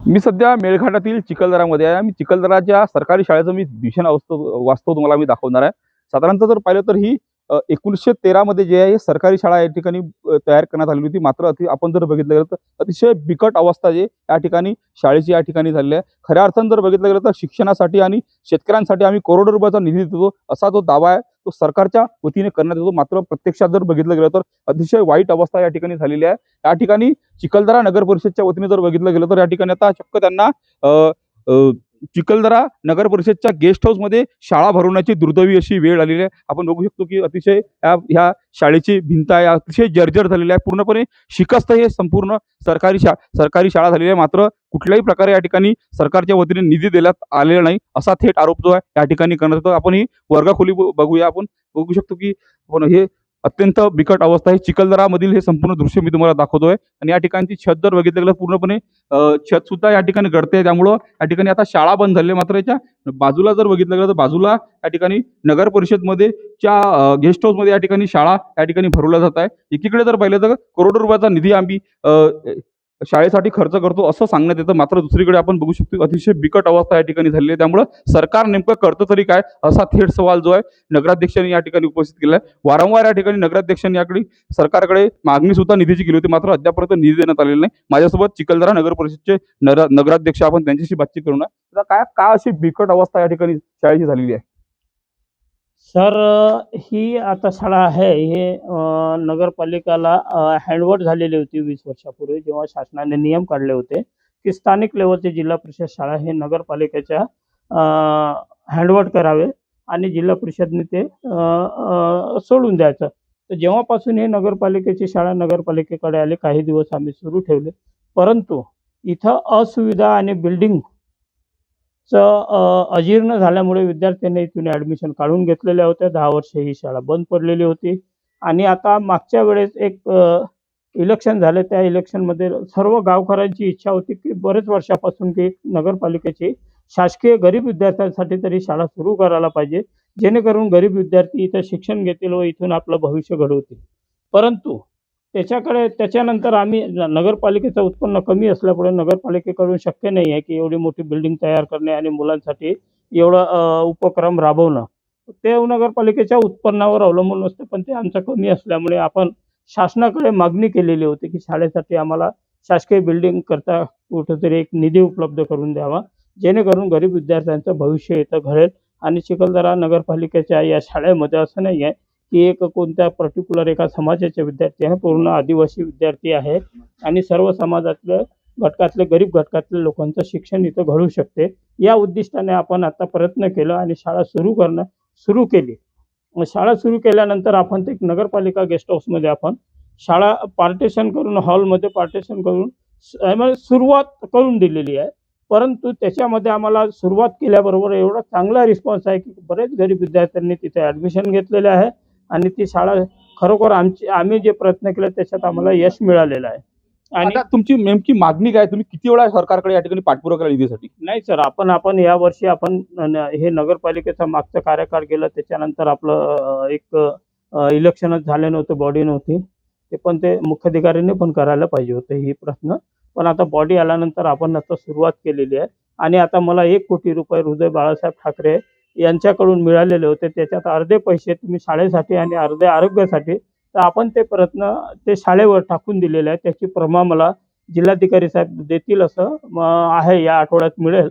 मी सध्या मेळघाटातील चिखलदरामध्ये आहे. मी चिखलदराच्या सरकारी शाळेचं मी भीषण वास्तव तुम्हाला मी दाखवणार आहे. साधारणतः जर पाहिलं तर ही 1913 मध्ये जे आहे सरकारी शाळा या ठिकाणी तयार करण्यात आली होती. मात्र आपण जर बघितलं गेलं तर अतिशय बिकट अवस्था जे या ठिकाणी शाळेची या ठिकाणी झालेली आहे. खऱ्या अर्थानं जर बघितलं गेलं तर शिक्षणासाठी आणि शेतकऱ्यांसाठी आम्ही करोडो रुपयाचा निधी देतो असा जो दावा आहे तो सरकारच्या वतीने करण्यात येतो. मात्र प्रत्यक्षात जर बघितलं गेलं तर अतिशय वाईट अवस्था या ठिकाणी झालेली आहे. या ठिकाणी चिखलदरा नगर परिषदच्या वतीने जर बघितलं गेलं तर या ठिकाणी आता चक्क त्यांना अ, अ, चिखलदरा नगर परिषदच्या गेस्ट हाऊसमध्ये शाळा भरवण्याची दुर्दैवी अशी वेळ आलेली आहे. आपण बघू शकतो की अतिशय ह्या शाळेची भिंत आहे अतिशय जर्जर झालेली आहे. पूर्णपणे शिकस्त हे संपूर्ण सरकारी शाळा झालेली आहे. मात्र कुठल्याही प्रकारे या ठिकाणी सरकारच्या वतीने निधी देण्यात आलेला नाही असा थेट आरोप जो आहे या ठिकाणी करण्यात येतो. आपण ही वर्गखोली बघूया. आपण बघू शकतो की आपण हे अत्यंत बिकट अवस्था आहे. चिखलदरामधील हे संपूर्ण दृश्य मी तुम्हाला दाखवतोय आणि या ठिकाणची छत जर बघितलं गेलं पूर्णपणे छत सुद्धा या ठिकाणी गळते. त्यामुळं या ठिकाणी आता शाळा बंद झाली. मात्र याच्या बाजूला जर बघितलं गेलं तर बाजूला या ठिकाणी नगर परिषदमध्ये गेस्ट हाऊसमध्ये या ठिकाणी शाळा या ठिकाणी भरवल्या जात आहे. एकीकडे जर पाहिलं तर करोडो रुपयाचा निधी आम्ही शाळेसाठी खर्च करतो असं सांगण्यात येतं. मात्र दुसरीकडे आपण बघू शकतो अतिशय बिकट अवस्था या ठिकाणी झालेली आहे. त्यामुळं सरकार नेमकं करतं तरी काय असा थेट सवाल जो आहे नगराध्यक्षांनी या ठिकाणी उपस्थित केला आहे. वारंवार या ठिकाणी नगराध्यक्षांनी याकडे सरकारकडे मागणी सुद्धा निधीची केली होती. मात्र अद्यापर्यंत निधी देण्यात आलेला नाही. माझ्यासोबत चिखलदरा नगर परिषदचे नगराध्यक्ष आपण त्यांच्याशी बातचीत करू ना. काय अशी बिकट अवस्था या ठिकाणी शाळेची झालेली आहे? सर, ही आता शाळा आहे हे नगरपालिकाला हँडओव्हर झालेली होती 20 वर्षापूर्वी, जेव्हा शासनाने नियम काढले होते की स्थानिक लेवलचे जिल्हा परिषद शाळा हे नगरपालिकेच्या हँडओव्हर करावे आणि जिल्हा परिषदने ते सोडून द्यायचं. तर जेव्हापासून हे नगरपालिकेची शाळा नगरपालिकेकडे आले, काही दिवस आम्ही सुरू ठेवले, परंतु इथं असुविधा आणि बिल्डिंग अजीर्ण झाल्यामुळे विद्यार्थ्यांनी इथून ॲडमिशन काढून घेतलेल्या होत्या. 10 वर्ष ही शाळा बंद पडलेली होती आणि आता मागच्या वेळेस एक इलेक्शन झाले. त्या इलेक्शनमध्ये सर्व गावकऱ्यांची इच्छा होती की बरेच वर्षापासून की नगरपालिकेची शासकीय गरीब विद्यार्थ्यांसाठी तरी शाळा सुरू करायला पाहिजे, जेणेकरून गरीब विद्यार्थी इथं शिक्षण घेतील व इथून आपलं भविष्य घडवतील. परंतु त्याच्यानंतर आम्ही नगरपालिकेचं उत्पन्न कमी असल्यामुळे नगरपालिकेकडून शक्य नाही आहे की एवढी मोठी बिल्डिंग तयार करणे आणि मुलांसाठी एवढा उपक्रम राबवणं. ते नगरपालिकेच्या उत्पन्नावर अवलंबून असते, पण ते आमचं कमी असल्यामुळे आपण शासनाकडे मागणी केलेली होती की शाळेसाठी आम्हाला शासकीय बिल्डिंग करता कुठेतरी एक निधी उपलब्ध करून द्यावा, जेणेकरून गरीब विद्यार्थ्यांचं भविष्य इथं घडेल. आणि चिखलदरा नगरपालिकेच्या या शाळेमध्ये असं नाही आहे की एक कोणत्या पर्टिक्युलर एका समाजाचे विद्यार्थी आहे, पूर्ण आदिवासी विद्यार्थी आहे आणि सर्व घटकातले गरीब घटकातल्या लोकांचं शिक्षण इथं घडू शकते. या उद्दिष्टाने आपण आता प्रयत्न केला आणि शाळा सुरू केली. शाळा सुरू केल्यानंतर आपण ते नगरपालिका गेस्ट हाऊसमध्ये आपण शाळा पार्टिशन करून, हॉलमध्ये पार्टिशन करून सुरुवात करून दिलेली आहे. परंतु त्याच्यामध्ये आम्हाला सुरुवात केल्याबरोबर एवढा चांगला रिस्पॉन्स आहे की बरेच गरीब विद्यार्थ्यांनी तिथे ॲडमिशन घेतलेले आहे आणि ती शाळा खरोखर आम्ही जे प्रयत्न केले त्याच्यात आम्हाला यश मिळालेलं आहे. आणि आता तुमची नेमकी मागणी काय? तुम्ही किती वेळा सरकारकडे या ठिकाणी पाठपुरावा केला निधीसाठी? नाही सर, आपण यावर्षी हे नगरपालिकेचा मागचा कार्यकाळ गेला, त्याच्यानंतर आपलं एक इलेक्शनच झालं नव्हतं, बॉडी नव्हती. ते मुख्याधिकाऱ्यांनी पण करायला पाहिजे होतं ही प्रश्न. पण आता बॉडी आल्यानंतर आपण आता सुरुवात केलेली आहे आणि आता मला 1 कोटी रुपये हृदय बाळासाहेब ठाकरे यांच्याकडून मिळालेले होते. त्याच्यात अर्धे पैसे तुम्ही शाळेसाठी आणि अर्धे आरोग्यासाठी, तर आपण ते प्रयत्न ते शाळेवर टाकून दिलेले आहे. त्याची प्रमा मला जिल्हाधिकारी साहेब देतील असं आहे, या आठवड्यात मिळेल.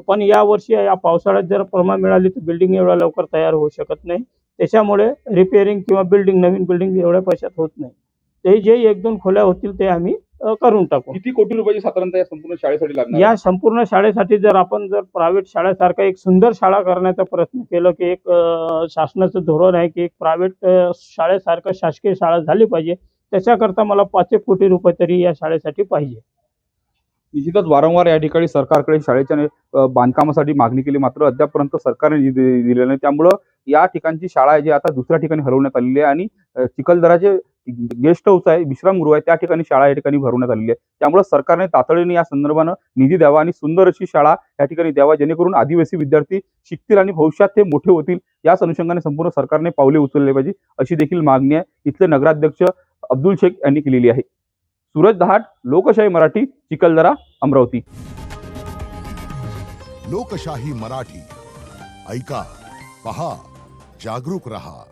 पण यावर्षी या पावसाळ्यात जर प्रमा मिळाली तर बिल्डिंग एवढ्या लवकर तयार होऊ शकत नाही. त्याच्यामुळे रिपेअरिंग किंवा नवीन बिल्डिंग एवढ्या पैशात होत नाही. ते जे 1-2 खोल्या होतील ते आम्ही करून टाकू. किती कोटी रुपयाची साधारणतः या संपूर्ण शाळेसाठी लागणार? या संपूर्ण शाळेसाठी जर प्रायव्हेट शाळेसारखा एक सुंदर शाळा करण्याचा प्रयत्न केला की एक शासनाचं धोरण आहे की एक प्रायव्हेट शाळेसारखं शासकीय शाळा झाली पाहिजे, त्याच्याकरता मला 5-1 कोटी रुपये तरी या शाळेसाठी पाहिजे. निश्चितच वारंवार या ठिकाणी सरकारकडे शाळेच्या बांधकामासाठी मागणी केली, मात्र अद्यापर्यंत सरकारने निधी दिलेला नाही. त्यामुळं या ठिकाणची शाळा आहे जी आता दुसऱ्या ठिकाणी हलवण्यात आलेली आहे आणि चिखलदराचे गेस्ट हाऊस आहे, विश्रामगृह आहे, त्या ठिकाणी शाळा या ठिकाणी भरवण्यात आलेली आहे. त्यामुळे सरकारने तातडीने या संदर्भानं निधी द्यावा आणि सुंदर अशी शाळा या ठिकाणी द्यावा, जेणेकरून आदिवासी विद्यार्थी शिकतील आणि भविष्यात ते मोठे होतील. याच अनुषंगाने संपूर्ण सरकारने पावले उचलले पाहिजे अशी देखील मागणी आहे इथले नगराध्यक्ष अब्दुल शेख यांनी केलेली आहे. सूरज दहाट, लोकशाही मराठी, चिखलदरा, अमरावती. लोकशाही मराठी ऐका, पहा, जागरूक रहा.